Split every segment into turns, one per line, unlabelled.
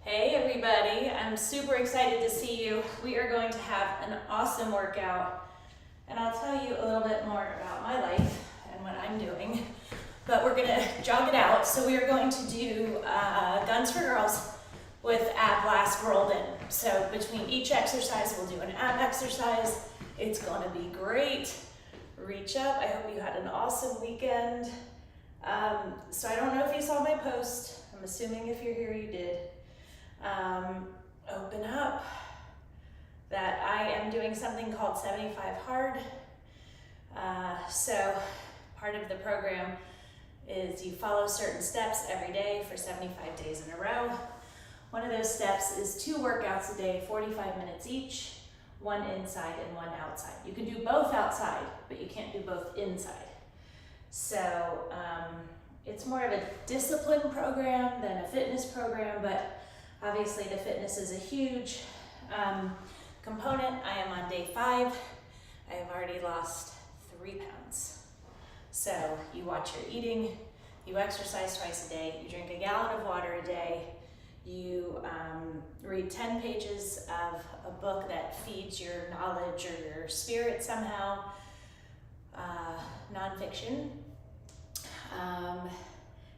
Hey everybody, I'm super excited to see you. We are going to have an awesome workout and I'll tell you a little bit more about my life and what I'm doing, but we're gonna jog it out. So we are going to do Guns for Girls with ab blast rolled in. So between each exercise, we'll do an ab exercise. It's gonna be great. Reach up. I hope you had an awesome weekend. So I don't know if you saw my post. I'm assuming if you're here, you did. Open up that I am doing something called 75 Hard. So part of the program is you follow certain steps every day for 75 days in a row. One of those steps is 2 workouts a day, 45 minutes each, one inside and one outside. You can do both outside, but you can't do both inside. So it's more of a discipline program than a fitness program, but obviously the fitness is a huge component. I am on day 5. I have already lost 3 pounds. So you watch your eating, you exercise twice a day, you drink a gallon of water a day, you read 10 pages of a book that feeds your knowledge or your spirit somehow, nonfiction,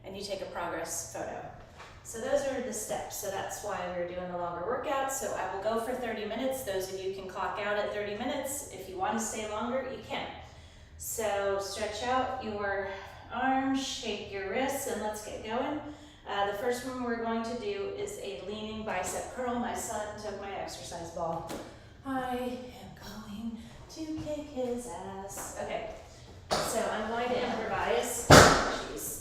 and you take a progress photo. So those are the steps. So that's why we're doing the longer workout. So I will go for 30 minutes. Those of you can clock out at 30 minutes. If you want to stay longer, you can. So stretch out your arms, shake your wrists, and let's get going. The first one we're going to do is a leaning bicep curl. My son took my exercise ball. I am going to kick his ass. Okay, so I'm going to improvise. Jeez.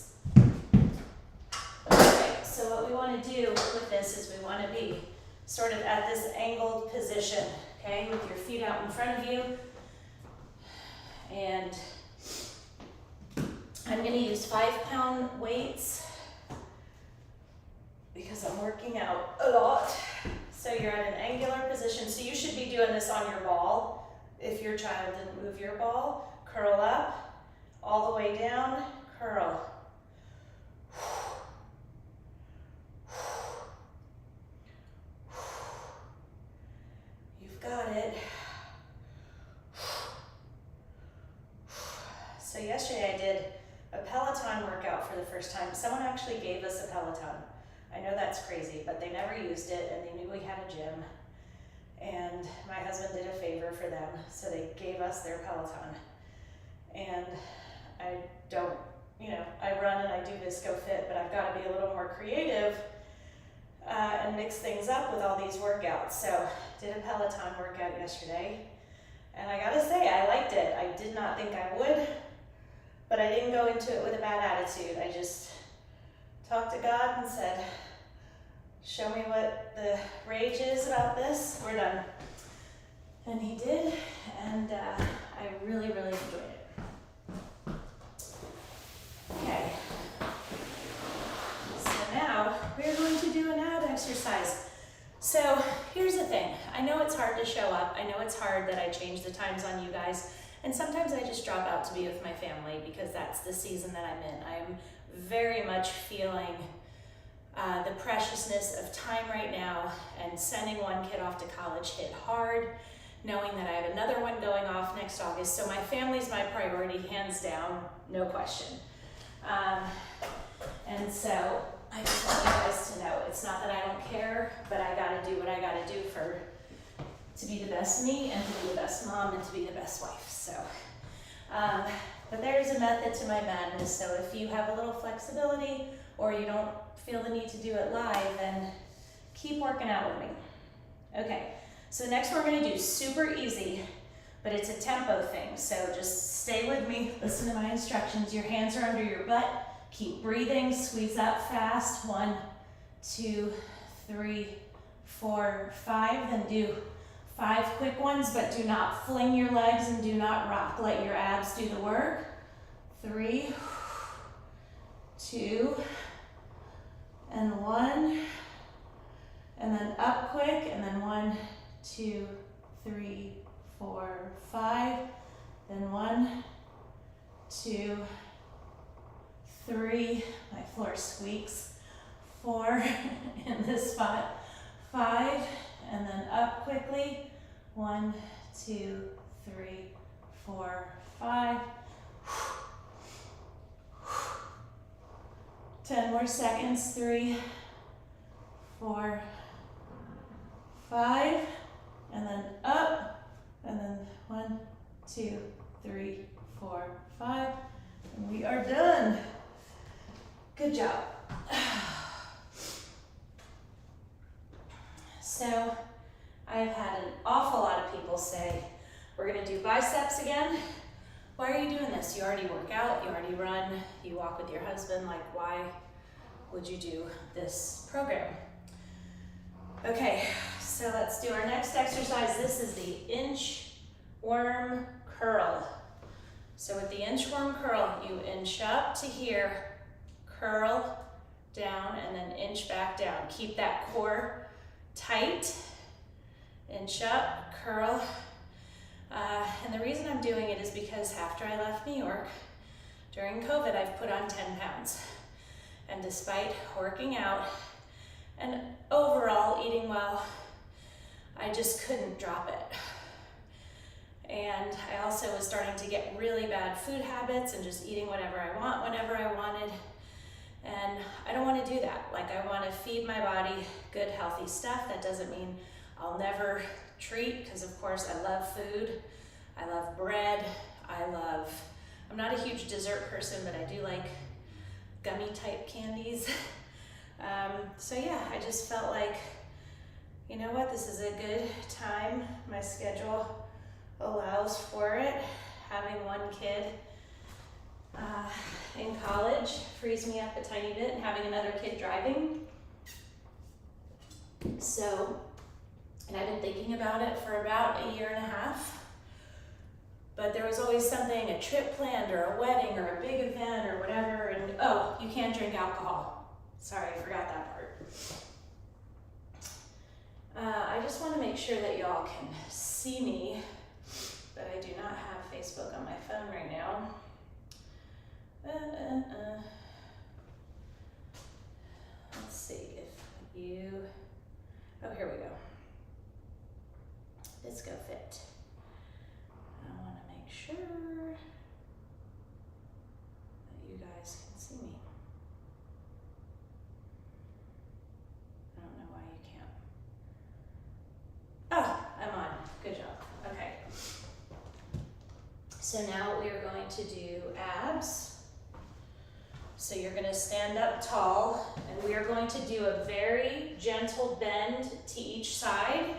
So what we want to do with this is we want to be sort of at this angled position, okay, with your feet out in front of you. And I'm going to use 5-pound weights because I'm working out a lot. So you're at an angular position. So you should be doing this on your ball. If your child didn't move your ball, curl up, all the way down, curl. Got it. So yesterday I did a Peloton workout for the first time. Someone actually gave us a Peloton. I know that's crazy, but they never used it and they knew we had a gym. And my husband did a favor for them, so they gave us their Peloton. And I don't, I run and I do Visco Fit, but I've got to be a little more creative and mix things up with all these workouts. So did a Peloton workout yesterday, and I gotta say, I liked it. I did not think I would, but I didn't go into it with a bad attitude. I just talked to God and said, show me what the rage is about this. We're done. And he did, and I really, really enjoyed it. Okay. Now we're going to do an ab exercise. So here's the thing. I know it's hard to show up. I know it's hard that I change the times on you guys. And sometimes I just drop out to be with my family because that's the season that I'm in. I'm very much feeling the preciousness of time right now, and sending one kid off to college hit hard, knowing that I have another one going off next August. So my family's my priority, hands down, no question. And so I just want you guys to know, it's not that I don't care, but I gotta do what I gotta do to be the best me and to be the best mom and to be the best wife. So, but there's a method to my madness. So if you have a little flexibility or you don't feel the need to do it live, then keep working out with me. Okay, so next we're gonna do super easy, but it's a tempo thing. So just stay with me, listen to my instructions. Your hands are under your butt. Keep breathing, squeeze up fast. 1, 2, 3, 4, 5. Then do 5 quick ones, but do not fling your legs and do not rock. Let your abs do the work. 3, 2, and 1. And then up quick, and then 1, 2, 3, 4, 5. Then 1, 2, 3, my floor squeaks, 4 in this spot, 5, and then up quickly, 1, 2, 3, 4, 5. 10 more seconds, 3, 4, 5, and then up, and then 1, 2, 3, 4, 5, and we are done. Good job. So I've had an awful lot of people say, we're gonna do biceps again. Why are you doing this? You already work out, you already run, you walk with your husband, like why would you do this program? Okay, so let's do our next exercise. This is the inchworm curl. So with the inchworm curl, you inch up to here, curl down, and then inch back down. Keep that core tight, inch up, curl. And the reason I'm doing it is because after I left New York, during COVID, I've put on 10 pounds. And despite working out and overall eating well, I just couldn't drop it. And I also was starting to get really bad food habits and just eating whatever I want, whenever I wanted. And I don't want to do that. Like, I want to feed my body good, healthy stuff. That doesn't mean I'll never treat, because of course I love food. I love bread. I'm not a huge dessert person, but I do like gummy type candies. So yeah, I just felt like, you know what, this is a good time. My schedule allows for it. Having one kid in college frees me up a tiny bit, and having another kid driving. So, and I've been thinking about it for about a year and a half. But there was always something, a trip planned or a wedding or a big event or whatever, and oh, you can't drink alcohol. Sorry, I forgot that part. I just want to make sure that y'all can see me, but I do not have Facebook on my phone right now. Let's see if you, oh, here we go. Disco Fit. I want to make sure that you guys can see me. I don't know why you can't. Oh, I'm on. Good job. Okay. So now we are going to do abs. So you're going to stand up tall, and we are going to do a very gentle bend to each side,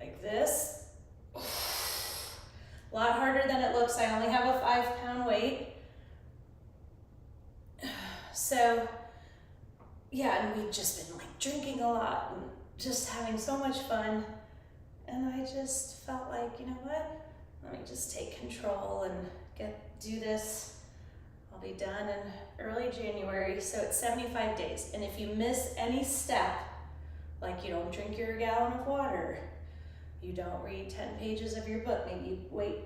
like this. A lot harder than it looks. I only have a 5-pound weight. So yeah, and we've just been like drinking a lot and just having so much fun. And I just felt like, you know what? Let me just take control and do this. I'll be done in early January. So it's 75 days. And if you miss any step, like you don't drink your gallon of water, you don't read 10 pages of your book, maybe you wait,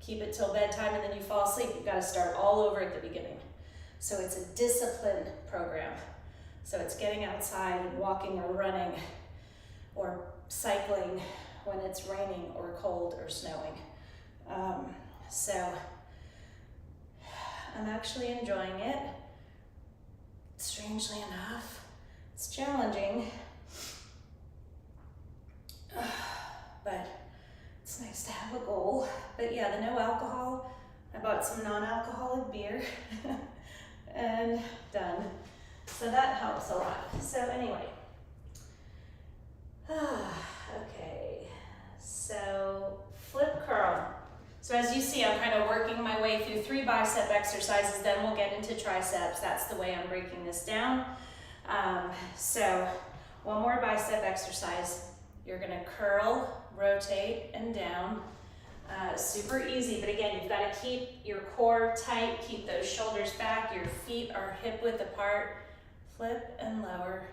keep it till bedtime, and then you fall asleep, you've got to start all over at the beginning. So it's a discipline program. So it's getting outside and walking or running or cycling when it's raining or cold or snowing. So I'm actually enjoying it. Strangely enough, it's challenging. But it's nice to have a goal. But yeah, the no alcohol, I bought some non-alcoholic beer and done. So that helps a lot. So anyway, okay, so flip curl. So as you see, I'm kind of working my way through 3 bicep exercises, then we'll get into triceps. That's the way I'm breaking this down. So one more bicep exercise. You're gonna curl, rotate, and down. Super easy, but again, you've got to keep your core tight, keep those shoulders back, your feet are hip width apart. Flip and lower.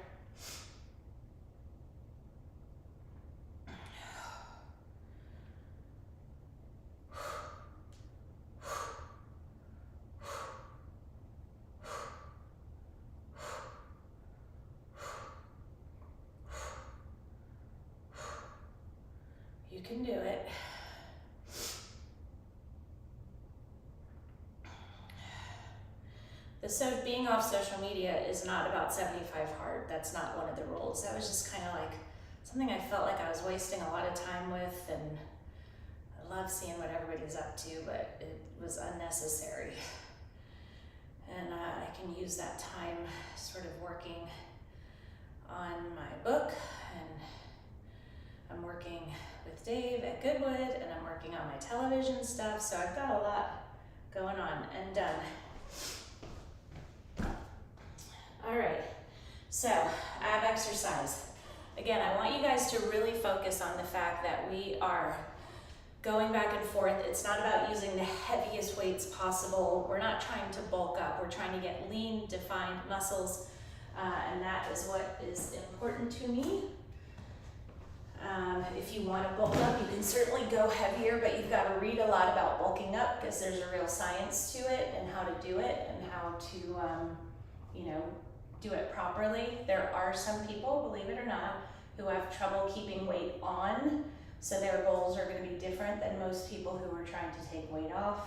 can do it. So being off social media is not about 75 hard. That's not one of the rules. That was just kind of like something I felt like I was wasting a lot of time with, and I love seeing what everybody's up to, but it was unnecessary. And I can use that time sort of working on my book, and I'm working with Dave at Goodwood, and I'm working on my television stuff, so I've got a lot going on and done. All right, so ab exercise. Again, I want you guys to really focus on the fact that we are going back and forth. It's not about using the heaviest weights possible. We're not trying to bulk up. We're trying to get lean, defined muscles, and that is what is important to me. If you want to bulk up, you can certainly go heavier, but you've got to read a lot about bulking up because there's a real science to it and how to do it and how to, do it properly. There are some people, believe it or not, who have trouble keeping weight on, so their goals are going to be different than most people who are trying to take weight off.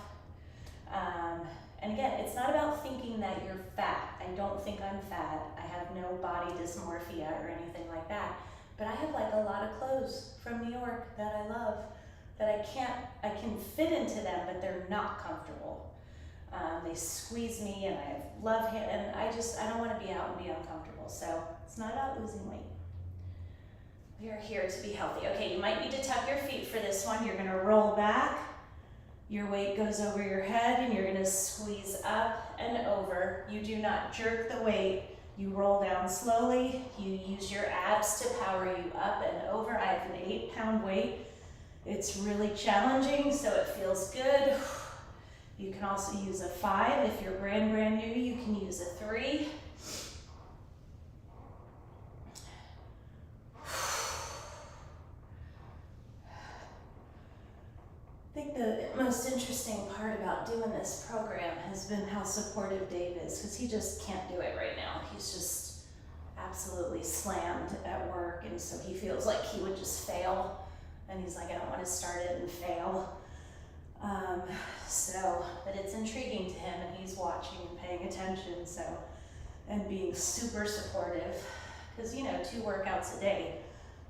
And again, it's not about thinking that you're fat. I don't think I'm fat. I have no body dysmorphia or anything like that. But I have like a lot of clothes from New York that I love that I can fit into them, but they're not comfortable. They squeeze me and I love him, and I don't want to be out and be uncomfortable. So it's not about losing weight. We are here to be healthy. Okay, you might need to tuck your feet for this one. You're gonna roll back. Your weight goes over your head and you're gonna squeeze up and over. You do not jerk the weight. You roll down slowly. You use your abs to power you up and over. I have an 8-pound weight. It's really challenging, so it feels good. You can also use a 5. If you're brand new, you can use a 3. I think the most interesting part about doing this program has been how supportive Dave is, because he just can't do it right now. He's just absolutely slammed at work, and so he feels like he would just fail, and he's like, I don't want to start it and fail. But it's intriguing to him, and he's watching and paying attention, and being super supportive, because 2 workouts a day,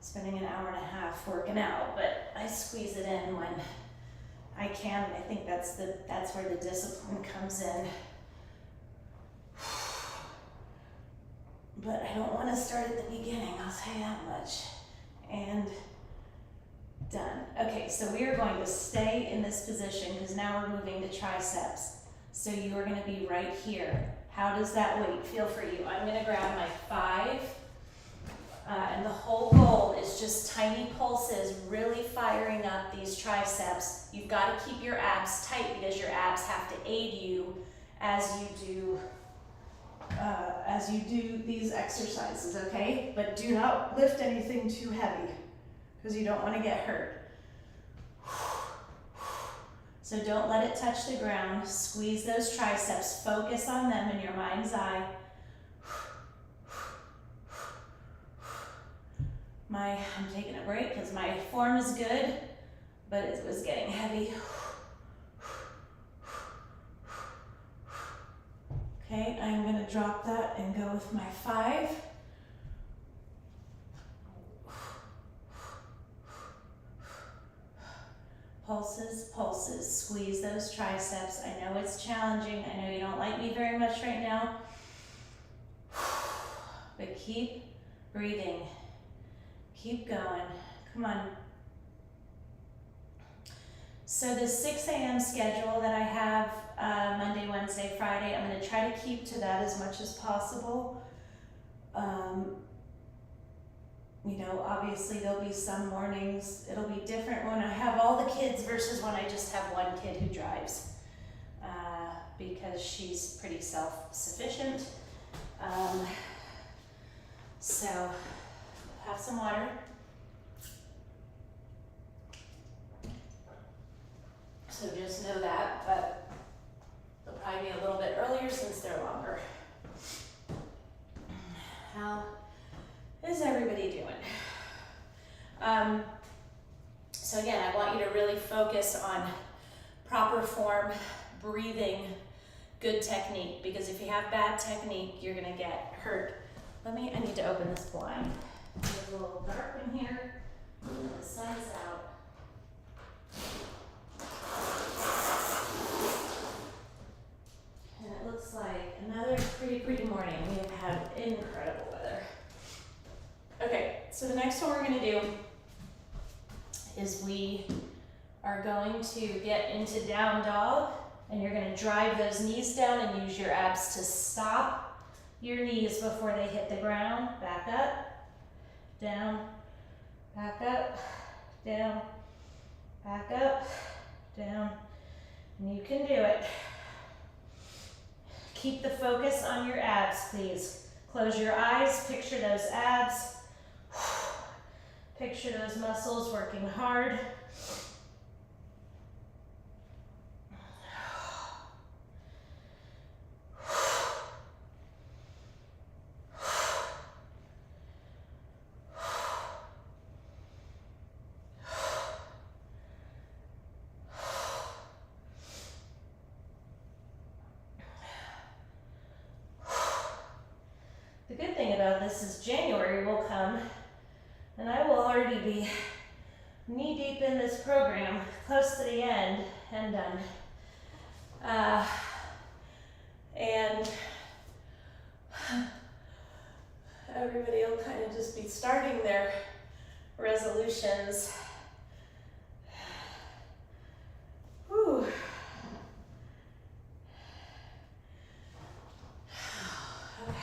spending an hour and a half working out, but I squeeze it in when I can. I think that's where the discipline comes in. But I don't want to start at the beginning, I'll say that much. And done. Okay, so we are going to stay in this position because now we're moving to triceps. So you are going to be right here. How does that weight feel for you? I'm going to grab my 5. And the whole goal is just tiny pulses, really firing up these triceps. You've got to keep your abs tight because your abs have to aid you as you do these exercises, okay? But do not lift anything too heavy because you don't want to get hurt. So don't let it touch the ground. Squeeze those triceps. Focus on them in your mind's eye. I'm taking a break because my form is good, but it was getting heavy. Okay, I'm going to drop that and go with my 5. Pulses, pulses. Squeeze those triceps. I know it's challenging. I know you don't like me very much right now, but keep breathing. Keep going. Come on. So the 6 a.m. schedule that I have Monday, Wednesday, Friday, I'm going to try to keep to that as much as possible. Obviously there'll be some mornings, it'll be different when I have all the kids versus when I just have one kid who drives, because she's pretty self-sufficient. So have some water. So just know that, but they'll probably be a little bit earlier since they're longer. How is everybody doing? So again, focus on proper form, breathing, good technique, because if you have bad technique, you're gonna get hurt. I need to open this blind. It's a little dark in here. The sun's out. And it looks like another pretty morning. We have had incredible weather. Okay, so the next one we're gonna do is we are going to get into down dog, and you're gonna drive those knees down and use your abs to stop your knees before they hit the ground. Back up, down, back up, down, back up, down, and you can do it. Keep the focus on your abs, please. Close your eyes, picture those abs. Picture those muscles working hard. The good thing about this is January will come and I will already be knee deep in this program, close to the end and done. And everybody will kind of just be starting their resolutions. Whew. Okay.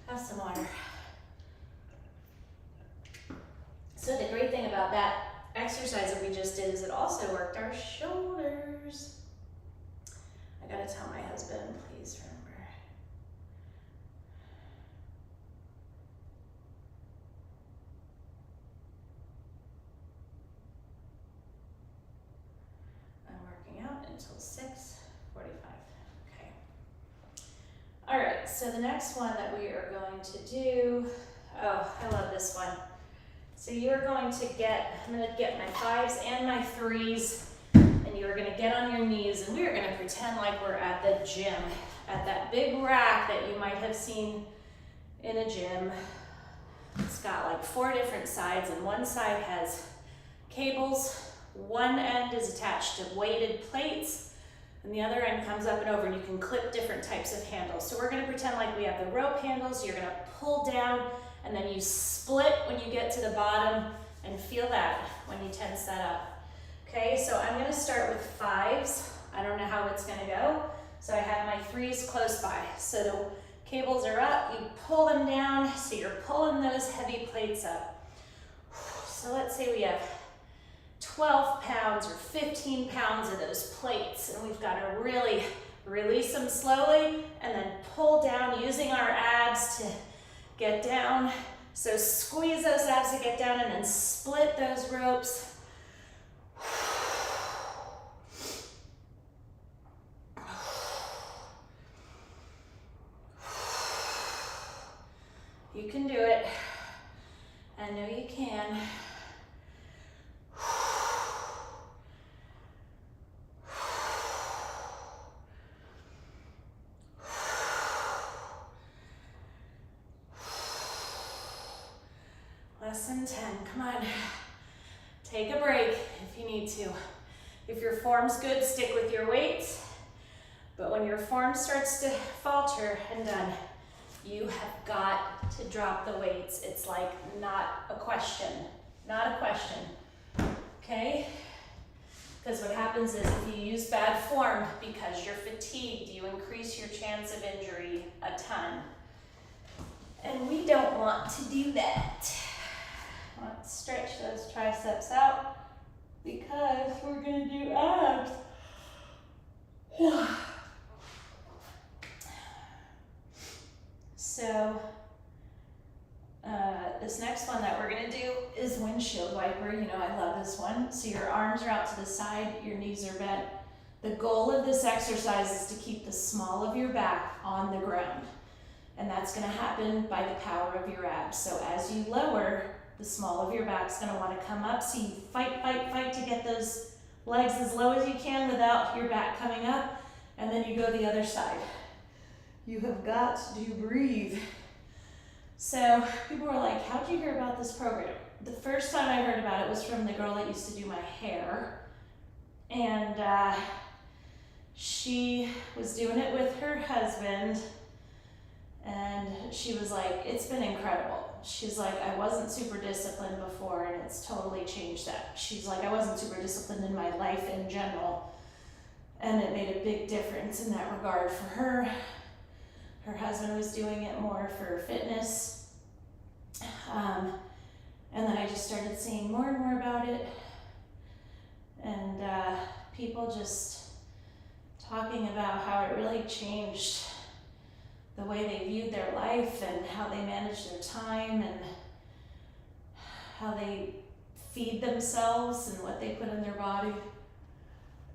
Have some water. So the great thing about that exercise that we just did is it also worked our shoulders. I gotta tell my husband, please remember. I'm working out until 6:45. Okay. All right, so the next one that we are going to do, oh, I love this one. So you're going to I'm gonna get my 5s and my 3s, and you're gonna get on your knees, and we're gonna pretend like we're at the gym, at that big rack that you might have seen in a gym. It's got like 4 different sides, and one side has cables, one end is attached to weighted plates, and the other end comes up and over, and you can clip different types of handles. So we're gonna pretend like we have the rope handles. You're gonna pull down, and then you split when you get to the bottom, and feel that when you tense that up. Okay, so I'm gonna start with 5s. I don't know how it's gonna go. So I have my 3s close by. So the cables are up, you pull them down, so you're pulling those heavy plates up. So let's say we have 12 pounds or 15 pounds of those plates, and we've got to really release them slowly and then pull down using our abs to get down. So squeeze those abs to get down and then split those ropes. You can do it. I know you can. Less than 10, come on. Take a break if you need to. If your form's good, stick with your weights. But when your form starts to falter and done, you have got to drop the weights. It's like not a question, okay? Because what happens is if you use bad form because you're fatigued, you increase your chance of injury a ton. And we don't want to do that. Let's stretch those triceps out because we're gonna do abs. So this next one that we're gonna do is windshield wiper. You know, I love this one. So your arms are out to the side, your knees are bent. The goal of this exercise is to keep the small of your back on the ground. And that's gonna happen by the power of your abs. So as you lower, the small of your back's gonna wanna come up. So you fight, fight, fight to get those legs as low as you can without your back coming up. And then you go the other side. You have got to breathe. So people were like, how'd you hear about this program? The first time I heard about it was from the girl that used to do my hair. And she was doing it with her husband. And she was like, it's been incredible. She's like, I wasn't super disciplined before and it's totally changed that. She's like, I wasn't super disciplined in my life in general. And it made a big difference in that regard for her. Her husband was doing it more for fitness. And then I just started seeing more and more about it. And people just talking about how it really changed the way they viewed their life and how they managed their time and how they feed themselves and what they put in their body.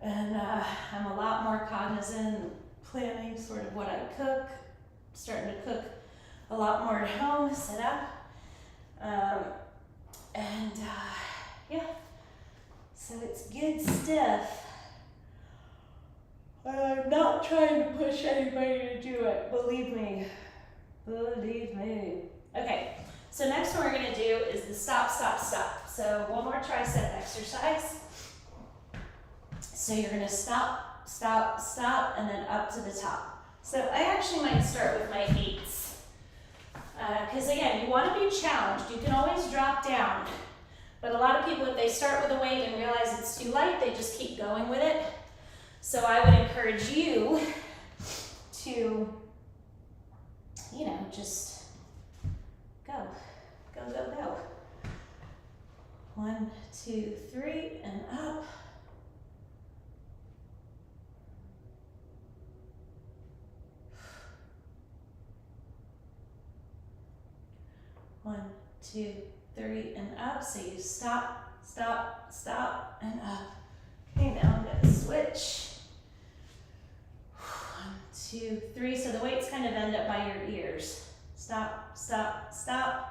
And I'm a lot more cognizant and planning sort of what I cook, starting to cook a lot more at home, set up. Yeah, so it's good stuff. I'm not trying to push anybody to do it, believe me. Believe me. Okay, so next one we're gonna do is the stop, stop, stop. So one more tricep exercise. So you're gonna stop, stop, stop, and then up to the top. So I actually might start with my eights. Because again, you wanna be challenged. You can always drop down. But a lot of people, if they start with a weight and realize it's too light, they just keep going with it. So I would encourage you to, just go, go, go, go. 1, 2, 3, and up. One, 2, 3, and up. So you stop, stop, stop, and up. Okay, now I'm gonna switch. 1, 2, 3. So the weights kind of end up by your ears. Stop, stop, stop.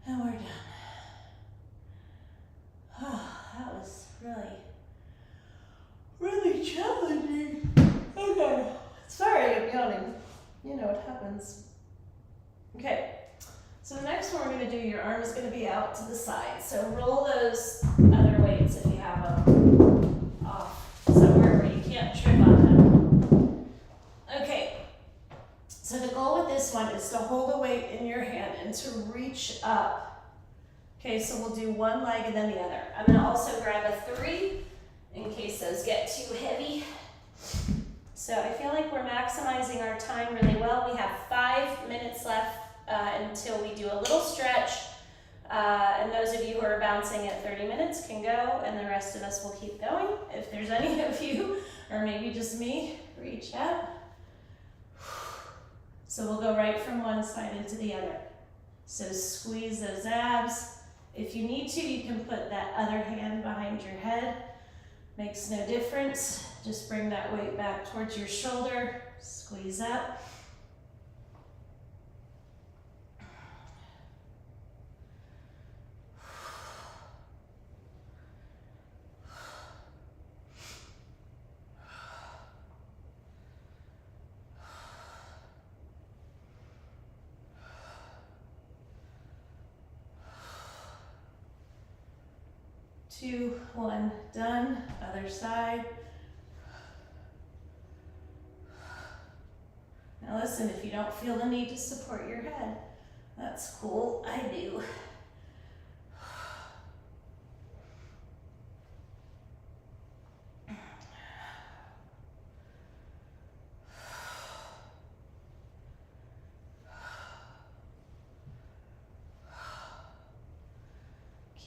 And we're done. Oh, that was really challenging. Okay, sorry I'm yawning. You know what happens. Okay, so the next one we're going to do, your arm is going to be out to the side. So roll those other weights if you have them off somewhere where you can't trip on them. Okay. So the goal with this one is to hold a weight in your hand and to reach up. Okay, so we'll do one leg and then the other. I'm gonna also grab a 3 in case those get too heavy. So I feel like we're maximizing our time really well. We have 5 minutes left until we do a little stretch. And those of you who are bouncing at 30 minutes can go, and the rest of us will keep going. If there's any of you, or maybe just me, reach up. So we'll go right from one side into the other. So squeeze those abs. If you need to, you can put that other hand behind your head. Makes no difference. Just bring that weight back towards your shoulder. Squeeze up. Two, one, done. Other side. Now listen, if you don't feel the need to support your head, that's cool. I do.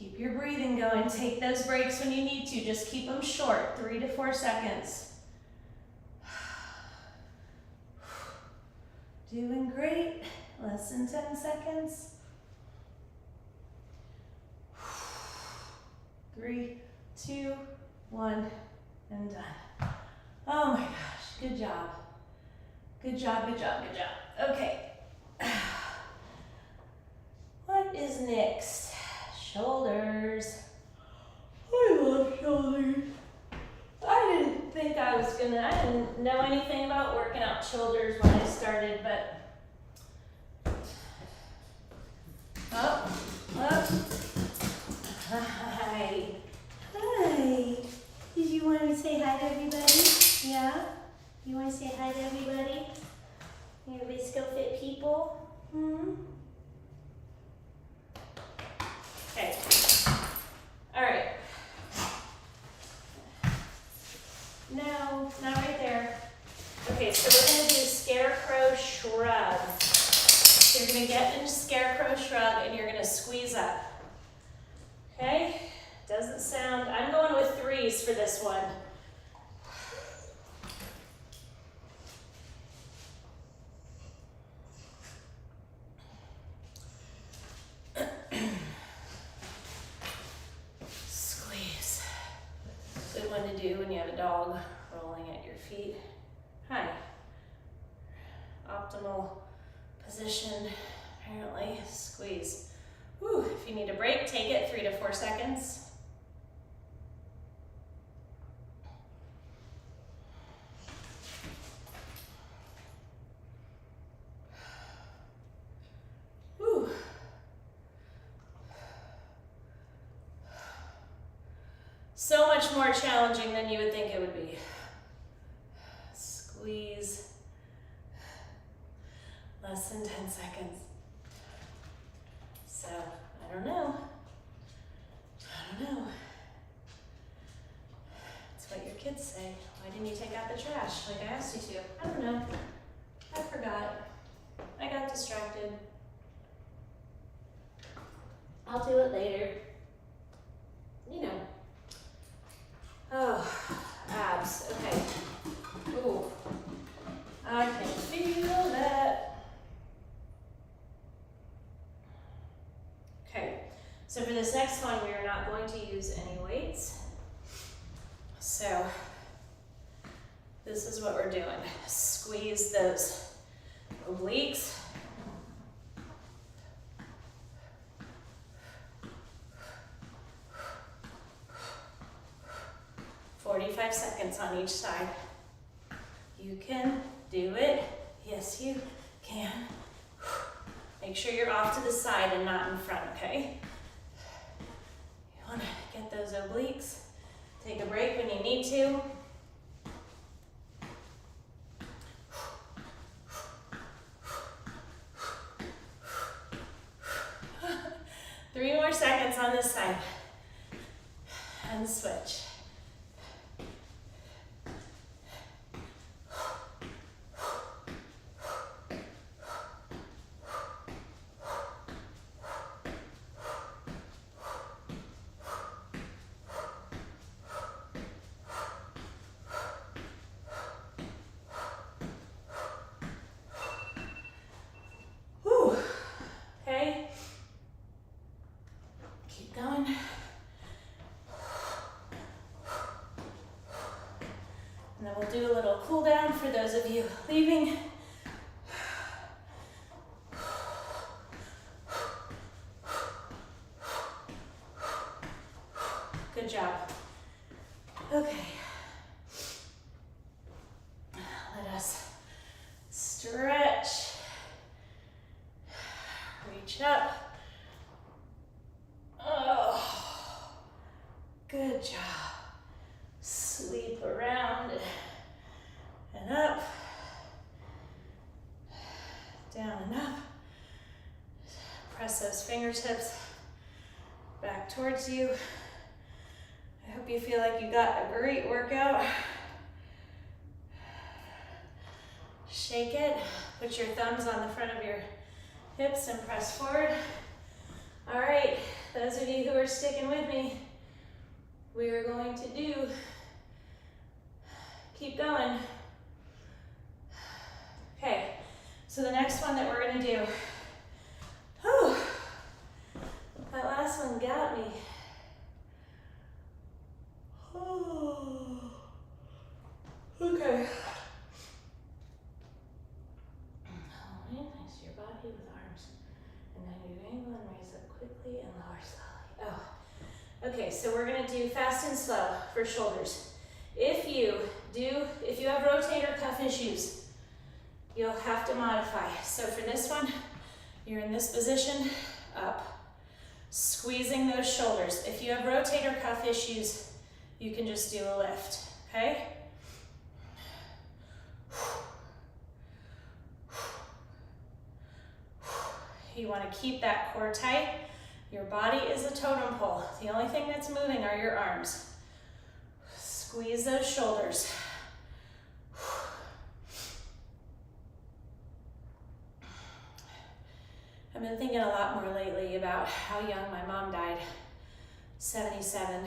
Keep your breathing going. Take those breaks when you need to. Just keep them short, 3 to 4 seconds. Doing great. Less than 10 seconds. 3, 2, 1, and done. Oh my gosh, good job. Good job, good job, good job. Okay. What is next? Shoulders. I love shoulders. I didn't know anything about working out shoulders when I started, but up. Hi. Hi. Did you want to say hi to everybody? Yeah? You want to say hi to everybody? Everybody still fit people? Okay. All right. No, not right there. Okay, so we're going to do scarecrow shrug. So you're going to get into scarecrow shrug and you're going to squeeze up. Okay? Doesn't sound, I'm going with 3s for this one. Squeeze. Good one to do when you have a dog rolling at your feet. Hi. Optimal position, apparently. Squeeze. Whew. If you need a break, take it 3 to 4 seconds. Whew. So much more challenging than you would think it would be. Squeeze. Less than 10 seconds. So, I don't know. It's what your kids say. Why didn't you take out the trash like I asked you to? I don't know. I forgot. I got distracted. I'll do it later. You know. Oh, abs. Okay. Ooh. I can feel that. Okay, so for this next one, we are not going to use any weights. So this is what we're doing. Squeeze those obliques. "45 seconds on each side. You can do it. Yes, you can. Make sure you're off to the side and not in front, okay? You want to get those obliques. Take a break when you need to. Three more seconds on this side. And switch. And then we'll do a little cool down for those of you leaving. Good job. Okay. Let us stretch. Reach up. Oh, good job. Sweep around and up, down and up. Press those fingertips back towards you. I hope you feel like you got a great workout. Shake it. Put your thumbs on the front of your hips and press forward. All right, those of you who are sticking with me, we are going to do, keep going. Okay, so the next one that we're gonna do, whew, that last one got me. Oh, okay. Nice, your body with arms. And then you angle and raise up quickly and lower slowly. Oh, okay, so we're gonna do fast and slow for shoulders. If you have rotator cuff issues, you'll have to modify. So for this one, you're in this position, up, squeezing those shoulders. If you have rotator cuff issues, you can just do a lift, okay? You want to keep that core tight. Your body is a totem pole. The only thing that's moving are your arms. Squeeze those shoulders. I've been thinking a lot more lately about how young my mom died, 77,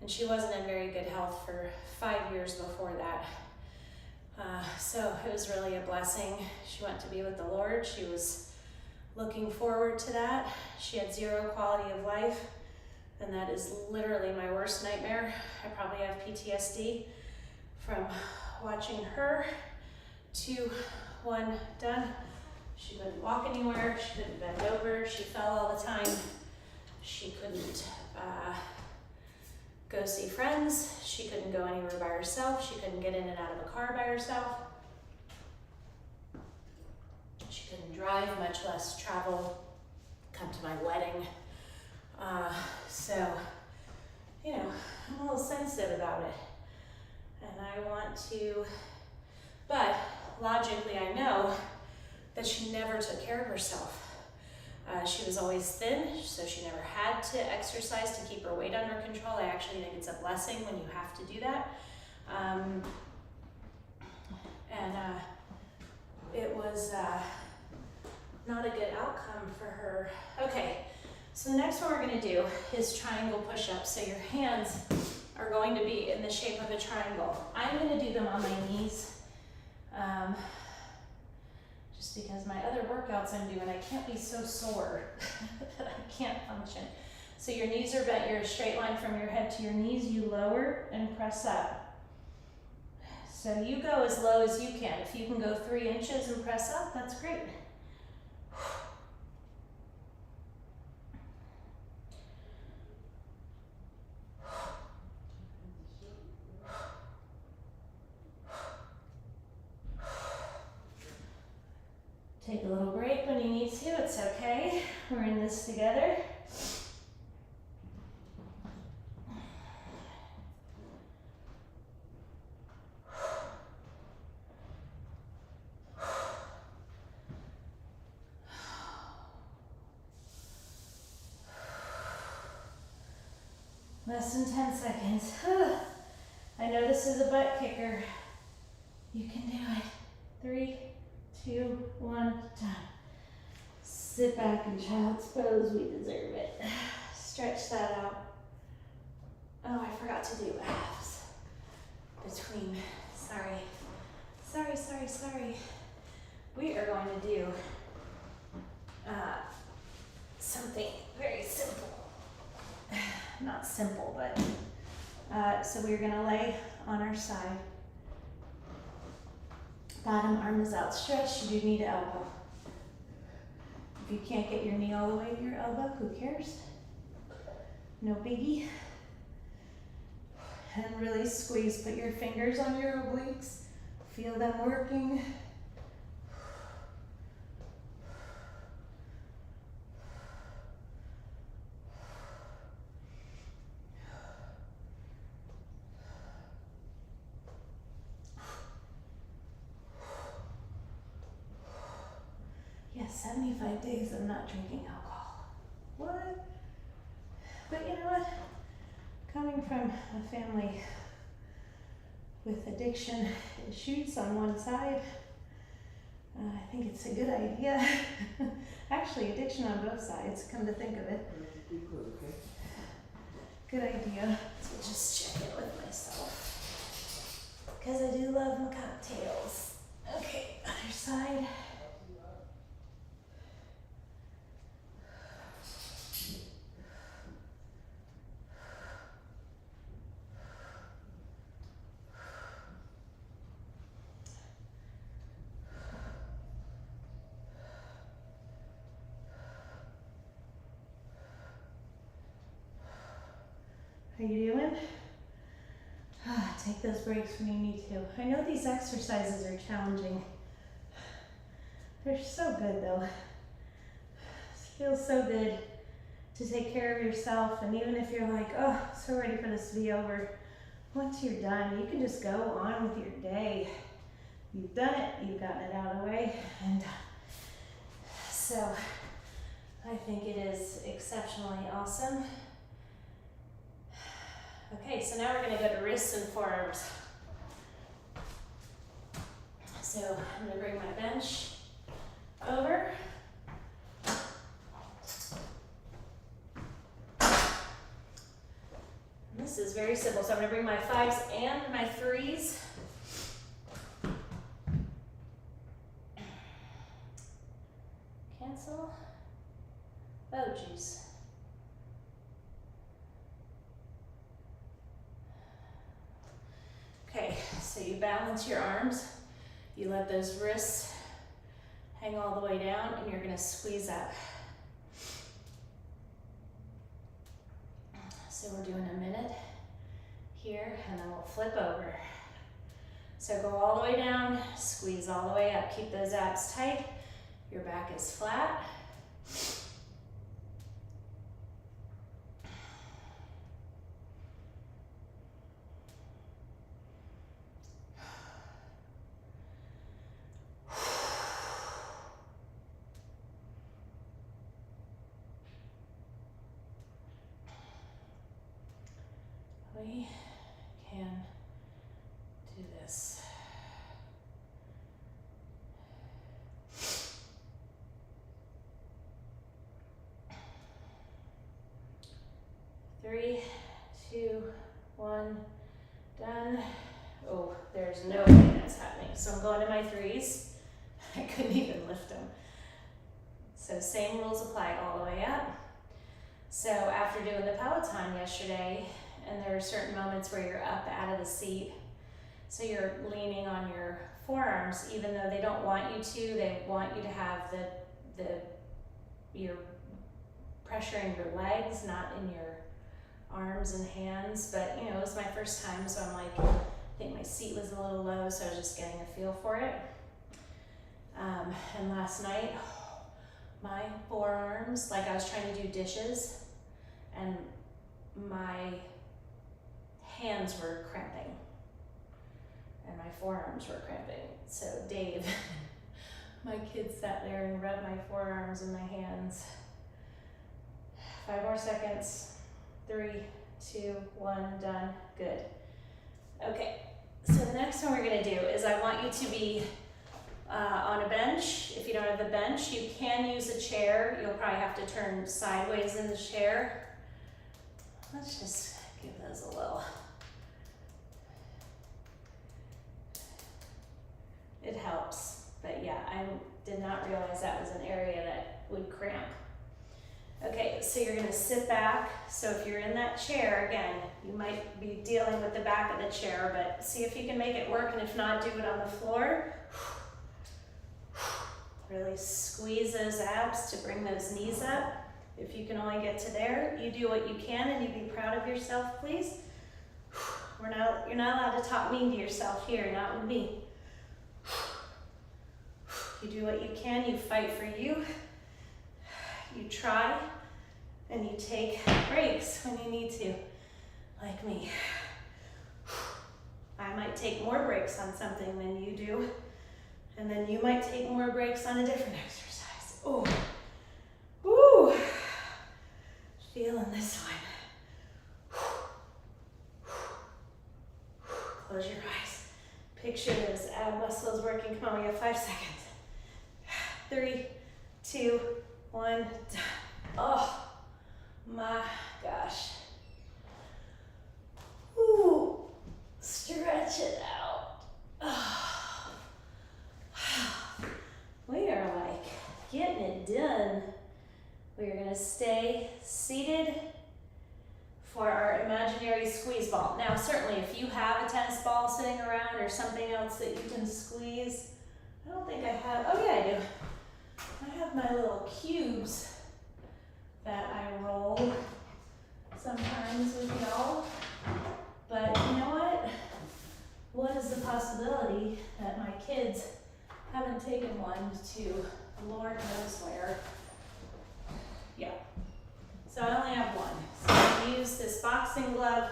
and she wasn't in very good health for 5 years before that. So it was really a blessing. She went to be with the Lord. She was looking forward to that. She had 0 quality of life, and that is literally my worst nightmare. I probably have PTSD from watching her. 2, 1, done. She couldn't walk anywhere, she couldn't bend over, she fell all the time. She couldn't go see friends, she couldn't go anywhere by herself, she couldn't get in and out of a car by herself. She couldn't drive, much less travel, come to my wedding. So, you know, I'm a little sensitive about it. And I want to, but logically I know that she never took care of herself. She was always thin, so she never had to exercise to keep her weight under control. I actually think it's a blessing when you have to do that. It was not a good outcome for her. Okay, so the next one we're gonna do is triangle push-ups. So your hands are going to be in the shape of a triangle. I'm gonna do them on my knees. Just because my other workouts I'm doing, I can't be so sore that I can't function. So your knees are bent, you're a straight line from your head to your knees, you lower and press up. So you go as low as you can. If you can go 3 inches and press up, that's great. Take a little break when you need to, it's okay. We're in this together. Less than 10 seconds. I know this is a butt kicker. You can do it. 3, 2, 1, done. Sit back in child's pose, we deserve it. Stretch that out. Oh, I forgot to do abs between, sorry. We are going to do something very simple. Not simple, but, so we're gonna lay on our side. Bottom arm is outstretched, you do need to elbow. If you can't get your knee all the way to your elbow, who cares? No biggie. And really squeeze, put your fingers on your obliques, feel them working. Yeah, 75 days of not drinking alcohol. What? But you know what? Coming from a family with addiction issues on one side, I think it's a good idea. Actually, addiction on both sides, come to think of it. Good idea. So just check it with myself. Because I do love my cocktails. Okay, other side. How you doing? Take those breaks when you need to. I know these exercises are challenging. They're so good though. It feels so good to take care of yourself, and even if you're like, oh, so ready for this to be over, once you're done, you can just go on with your day. You've done it, you've gotten it out of the way, and so I think it is exceptionally awesome. Okay, so now we're going to go to wrists and forearms. So I'm going to bring my bench over. And this is very simple. So I'm going to bring my 5s and my 3s. Cancel. Oh, geez. Okay, so you balance your arms, you let those wrists hang all the way down, and you're gonna squeeze up. So we're doing a minute here, and then we'll flip over. So go all the way down, squeeze all the way up. Keep those abs tight, your back is flat. We can do this. Three, two, one, done. Oh, there's no way that's happening. So I'm going to my 3s. I couldn't even lift them. So same rules apply all the way up. So after doing the Peloton yesterday, and there are certain moments where you're up out of the seat, so you're leaning on your forearms, even though they don't want you to. They want you to have you're pressuring your legs, not in your arms and hands. But you know, it was my first time, so I'm like, I think my seat was a little low, so I was just getting a feel for it. And last night, my forearms, like I was trying to do dishes, and my hands were cramping and my forearms were cramping. So Dave, my kid, sat there and rubbed my forearms and my hands. 5 more seconds. 3, 2, 1, done. Good. Okay, so the next one we're gonna do is I want you to be on a bench. If you don't have the bench, you can use a chair. You'll probably have to turn sideways in the chair. Let's just give those a little. It helps, but yeah, I did not realize that was an area that would cramp. Okay, so you're gonna sit back. So if you're in that chair, again, you might be dealing with the back of the chair, but see if you can make it work, and if not, do it on the floor. Really squeeze those abs to bring those knees up. If you can only get to there, you do what you can, and you be proud of yourself, please. You're not allowed to talk mean to yourself here, not with me. You do what you can, you fight for you. You try, and you take breaks when you need to, like me. I might take more breaks on something than you do, and then you might take more breaks on a different exercise. Oh, woo! Feeling this one. Close your eyes. Picture those ab muscles working. Come on, we have 5 seconds. 3, 2, 1. Oh my gosh. Ooh, stretch it out. Oh. We are like getting it done. We are gonna stay seated for our imaginary squeeze ball. Now, certainly if you have a tennis ball sitting around or something else that you can squeeze, I don't think I have, oh yeah, I do. I have my little cubes that I roll sometimes with y'all. But you know what? What is the possibility that my kids haven't taken one to Lord knows where? Yeah. So I only have one. So I'm going to use this boxing glove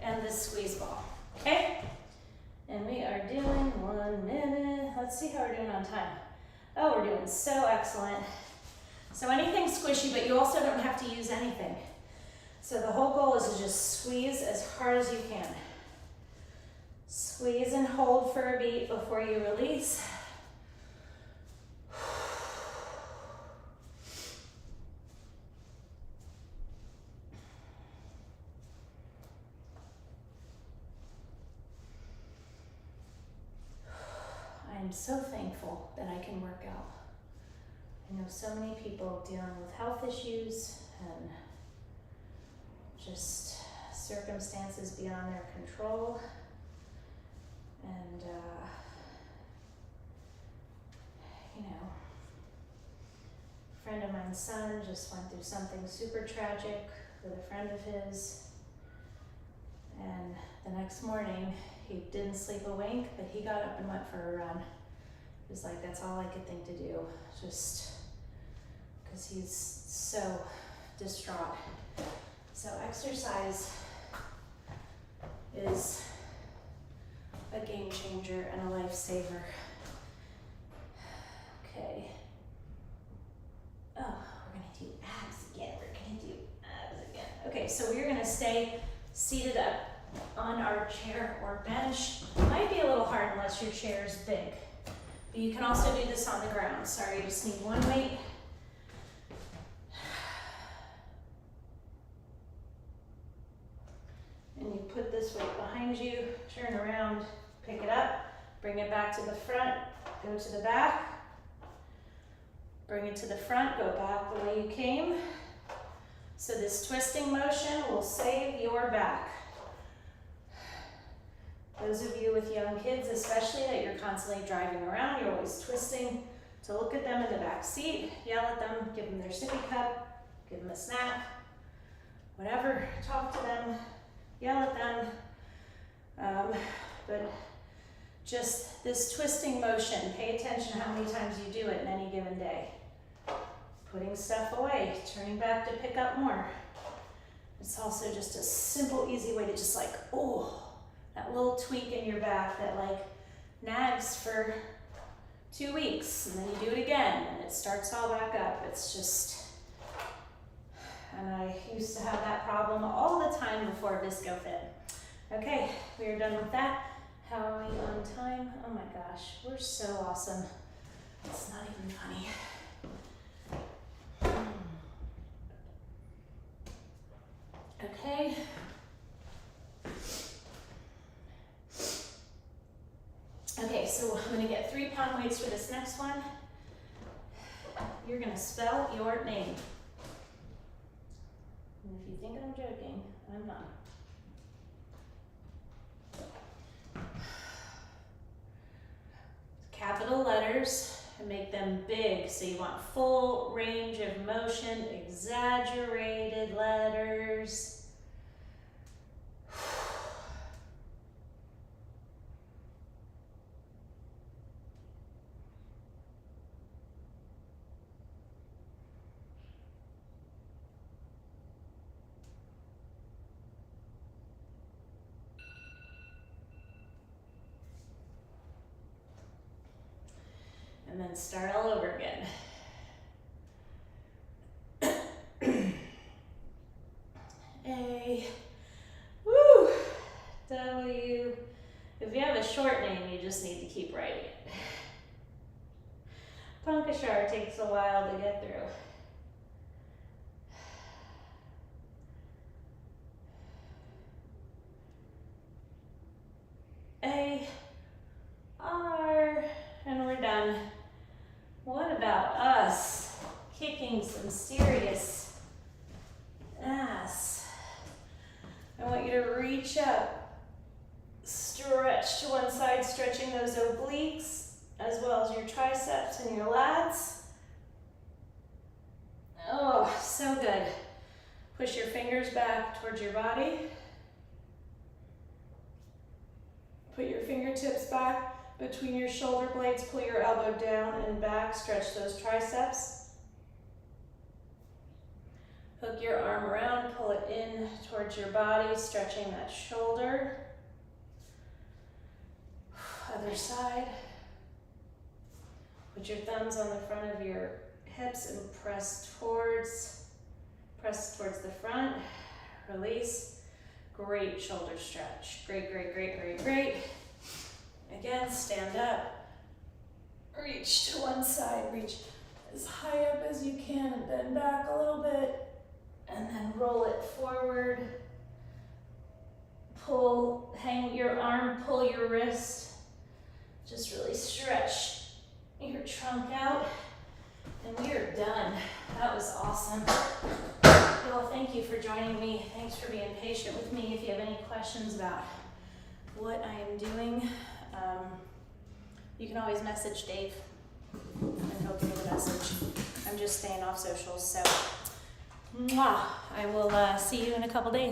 and this squeeze ball. Okay? And we are doing 1 minute. Let's see how we're doing on time. Oh, we're doing so excellent. So anything squishy, but you also don't have to use anything. So the whole goal is to just squeeze as hard as you can. Squeeze and hold for a beat before you release. I'm so thankful that I can work out. I know so many people dealing with health issues and just circumstances beyond their control. And, you know, a friend of mine's son just went through something super tragic with a friend of his. And the next morning, he didn't sleep a wink, but he got up and went for a run. He was like, that's all I could think to do, just because he's so distraught. So exercise is a game changer and a lifesaver. Okay. Oh, we're gonna do abs again. Okay, so we're gonna stay seated up on our chair or bench. Might be a little hard unless your chair is big. But you can also do this on the ground. Sorry, you just need one weight. And you put this weight behind you, turn around, pick it up, bring it back to the front, go to the back, bring it to the front, go back the way you came. So this twisting motion will save your back. Those of you with young kids, especially, that you're constantly driving around, you're always twisting, to look at them in the back seat, yell at them, give them their sippy cup, give them a snack, whatever, talk to them, yell at them. But just this twisting motion, pay attention how many times you do it in any given day. Putting stuff away, turning back to pick up more. It's also just a simple, easy way to just like, oh, that little tweak in your back that like nags for 2 weeks, and then you do it again and it starts all back up. It's just, and I used to have that problem all the time before ViscoFit. Okay, we are done with that. How are we on time? Oh my gosh, we're so awesome. It's not even funny. Okay. Okay, so I'm gonna get 3-pound weights for this next one. You're gonna spell your name. And if you think I'm joking, I'm not. Capital letters, and make them big. So you want full range of motion, exaggerated letters. And then start all over again. A, woo, W. If you have a short name, you just need to keep writing it. Pankashar takes a while to get through. A, R, and we're done. What about us kicking some serious ass? I want you to reach up, stretch to one side, stretching those obliques as well as your triceps and your lats. Oh, so good. Push your fingers back towards your body. Put your fingertips back between your shoulder blades, pull your elbow down and back, stretch those triceps. Hook your arm around, pull it in towards your body, stretching that shoulder. Other side. Put your thumbs on the front of your hips and press towards the front. Release. Great shoulder stretch. Great, great, great, great, great. Again, stand up. Reach to one side. Reach as high up as you can and bend back a little bit. And then roll it forward. Pull, hang your arm, pull your wrist. Just really stretch your trunk out. And we are done. That was awesome. Well, thank you for joining me. Thanks for being patient with me. If you have any questions about what I am doing, you can always message Dave and he'll give you the message. I'm just staying off socials, so mwah. I will see you in a couple days.